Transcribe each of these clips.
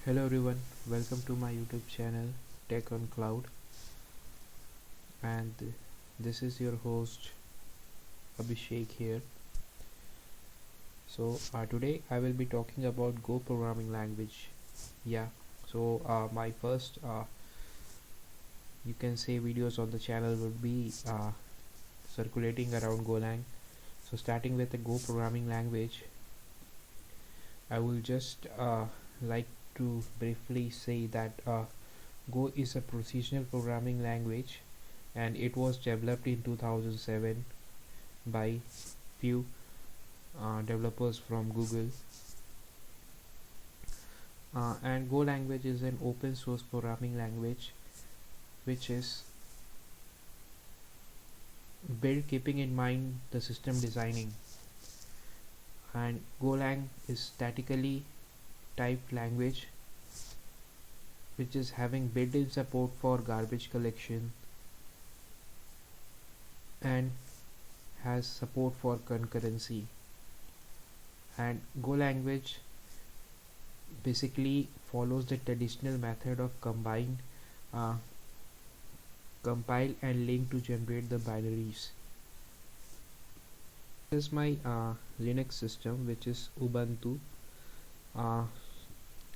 Hello everyone, welcome to my YouTube channel Tech on Cloud, and this is your host Abhishek here. Today I will be talking about Go programming language. Yeah, my first you can say videos on the channel would be circulating around Golang. So starting with the Go programming language, I will just like to briefly say that Go is a procedural programming language and it was developed in 2007 by few developers from Google. And Go language is an open source programming language which is built keeping in mind the system designing. And Golang is statically typed language which is having built-in support for garbage collection and has support for concurrency. And Go language basically follows the traditional method of compile and link to generate the binaries. This is my Linux system, which is Ubuntu.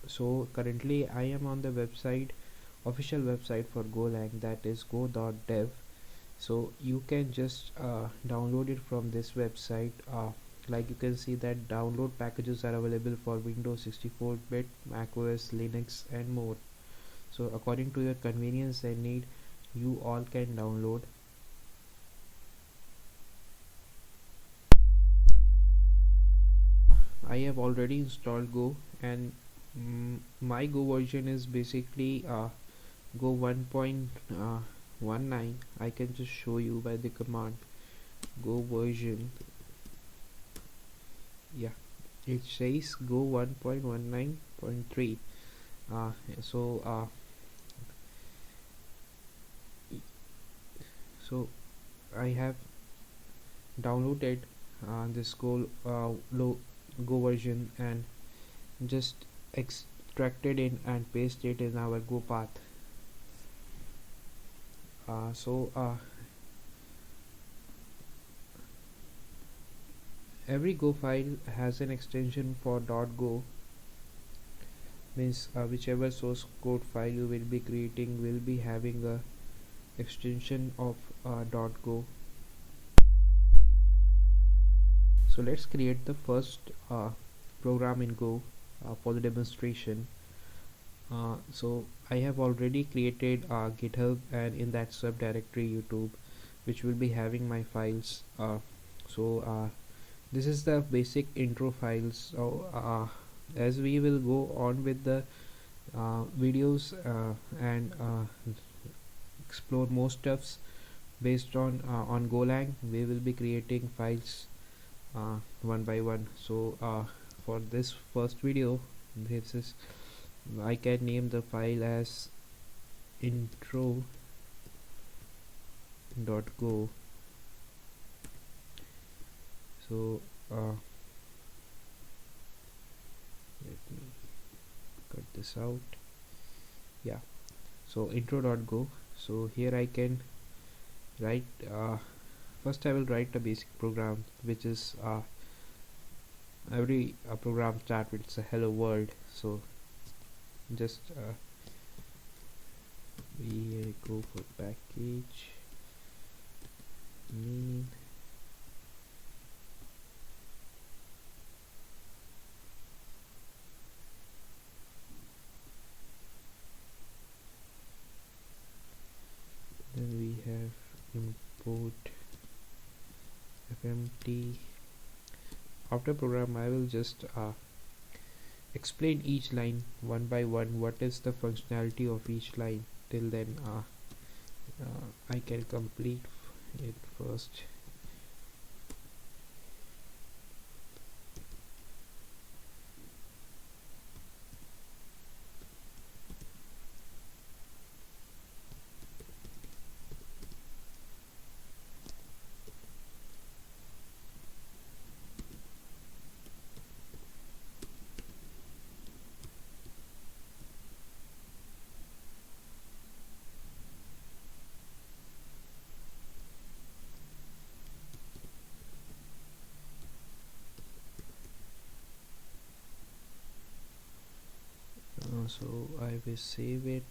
So currently I am on the official website for Golang, that is go.dev. So you can just download it from this website. Like you can see that download packages are available for Windows 64-bit, macOS, Linux and more. So according to your convenience and need, you all can download. I have already installed Go, and my Go version is basically Go 1.19. I can just show you by the command Go version. Yeah, it says Go 1.19.3. So I have downloaded this Go version and just extracted it and pasted it in our Go path. Every Go file has an extension for .go, means whichever source code file you will be creating will be having a extension of .go. So let's create the first program in Go for the demonstration. So I have already created GitHub, and in that subdirectory YouTube, which will be having my files. This is the basic intro files. So as we will go on with the videos and explore more stuffs based on Golang, we will be creating files one by one. So for this first video, I can name the file as intro.go. So let me cut this out. Yeah, so intro.go. So here I can write first I will write a basic program, which is every program start with a hello world. So just we go for package main, then we have import fmt. After program, I will just explain each line one by one, what is the functionality of each line. Till then I can complete it first. So I will save it.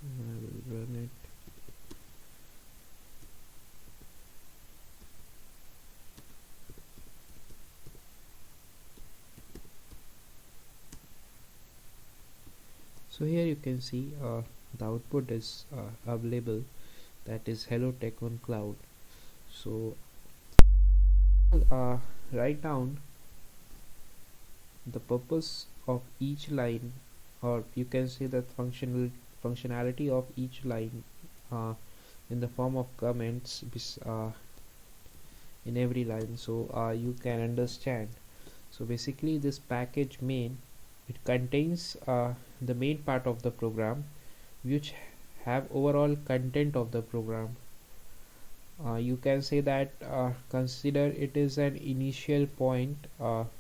I will run it. So here you can see the output is available, that is hello tech on cloud. So write down the purpose of each line, or you can say that functionality of each line uh, in the form of comments in every line, so you can understand. So basically this package main, it contains the main part of the program which have overall content of the program. You can say that consider it is an initial point of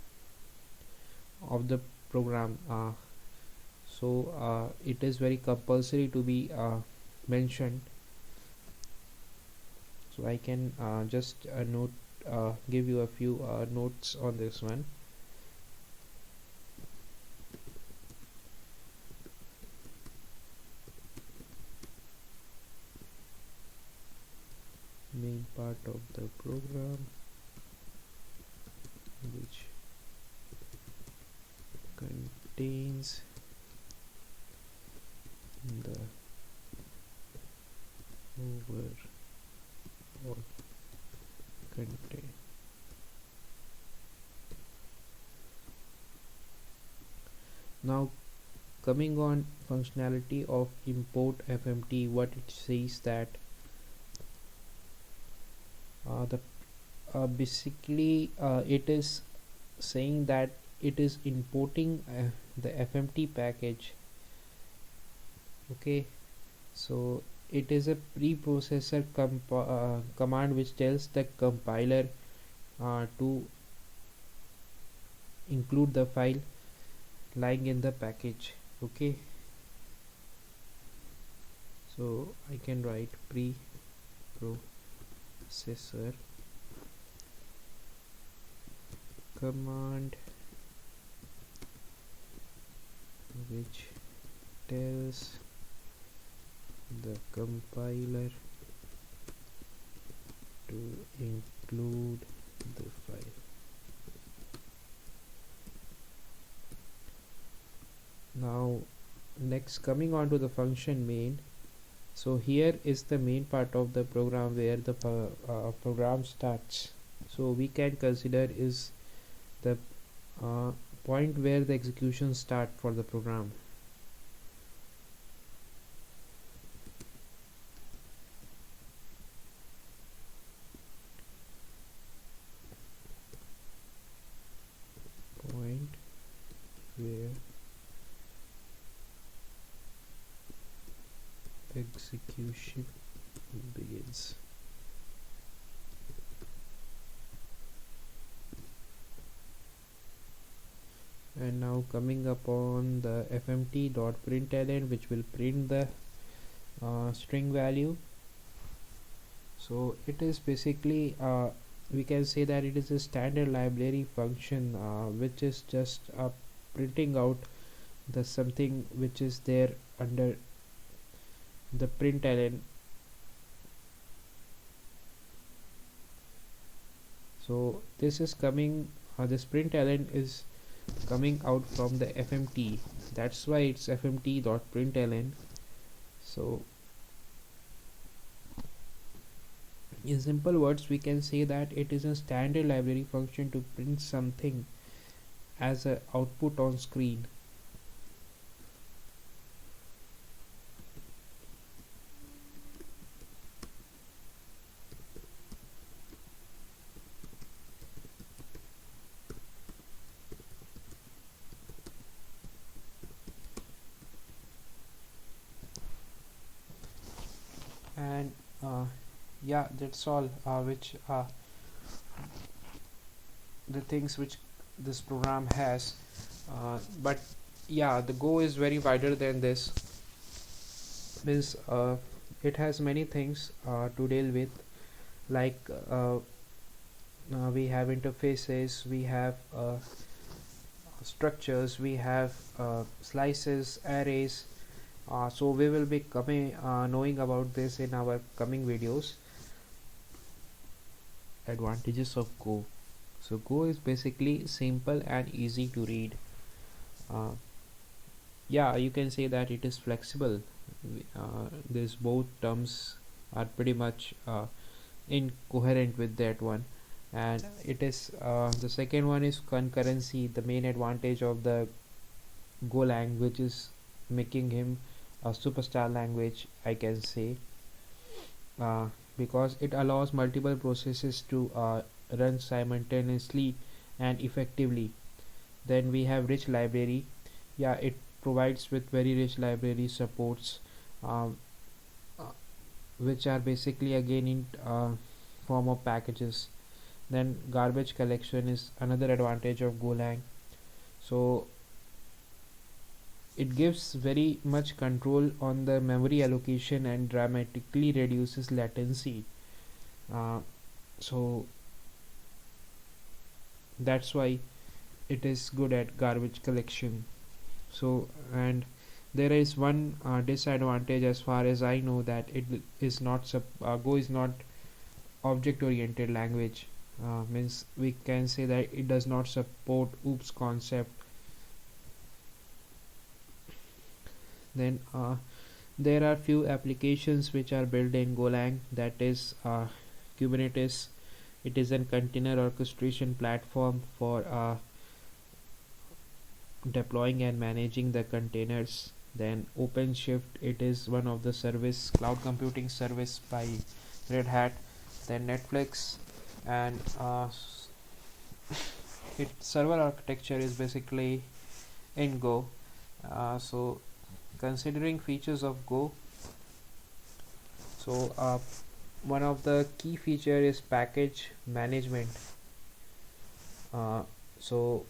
the program. It is very compulsory to be mentioned. So I can just note give you a few notes on this one. Main part of the program which contains the overall content. Now coming on functionality of import fmt, what it says that the basically it is saying that it is importing the fmt package. Okay, so it is a preprocessor command which tells the compiler to include the file lying in the package. Okay, so I can write preprocessor command which tells the compiler to include the file. Now next, coming on to the function main. So here is the main part of the program where the program starts. So we can consider is the point where the execution start for the program. Point where execution begins. And now coming upon the fmt.println, which will print the string value. So it is basically we can say that it is a standard library function which is just printing out the something which is there under the println. So this is coming this println is coming out from the fmt, that's why it's fmt.println. So in simple words, we can say that it is a standard library function to print something as an output on screen. And yeah, that's all which the things which this program has, but yeah, the go is very wider than this. Means it has many things to deal with, like we have interfaces, we have structures, we have slices, arrays. So we will be coming knowing about this in our coming videos. Advantages of Go. So Go is basically simple and easy to read. uh, yeah, you can say that it is flexible. These both terms are pretty much incoherent with that one. And it is the second one is concurrency, the main advantage of the Golang, which is making him a superstar language, I can say, uh, because it allows multiple processes to run simultaneously and effectively. Then we have rich library. Yeah, it provides with very rich library supports, um, uh, which are basically again in form of packages. Then garbage collection is another advantage of Golang. So it gives very much control on the memory allocation and dramatically reduces latency. uh, so that's why it is good at garbage collection. So, and there is one disadvantage as far as I know, that it is not Go is not object oriented language. Means we can say that it does not support oops concept. Then there are few applications which are built in Golang, that is Kubernetes. It is a container orchestration platform for deploying and managing the containers. Then OpenShift, it is one of the service, cloud computing service by Red Hat. Then Netflix, and its server architecture is basically in Go. So considering features of Go, so one of the key feature is package management. So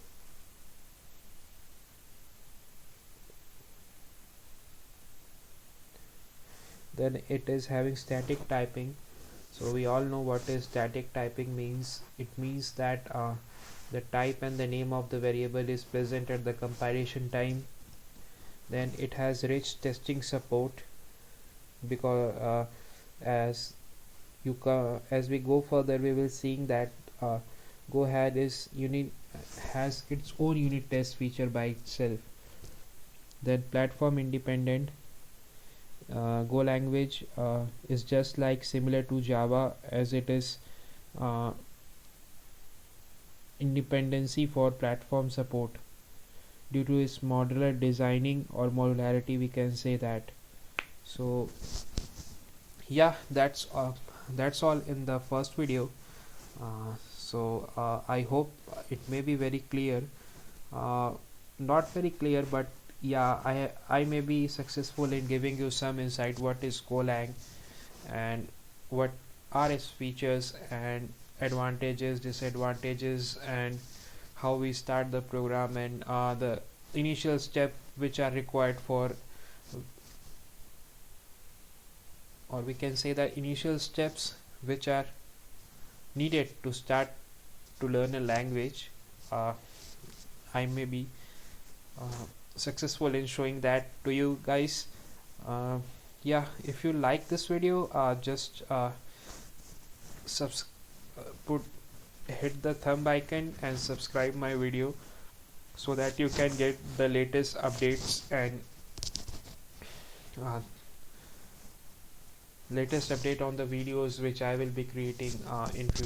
then it is having static typing. So we all know what is static typing means. It means that the type and the name of the variable is present at the compilation time. Then it has rich testing support, because as we go further, we will seeing that Go has its own unit test feature by itself. Then platform independent. Go language is just like similar to Java, as it is uh, independency for platform support due to its modular designing, or modularity we can say that. So yeah, that's all in the first video. I hope it may be very clear. uh, Not very clear, but yeah, I may be successful in giving you some insight what is Golang, and what are its features and advantages, disadvantages, and how we start the program, and the initial step which are required for, or we can say that initial steps which are needed to start to learn a language. uh, I may be successful in showing that to you guys. uh, yeah, if you like this video, just subs put hit the thumb icon and subscribe my video, so that you can get the latest updates and uh, latest update on the videos which I will be creating in future.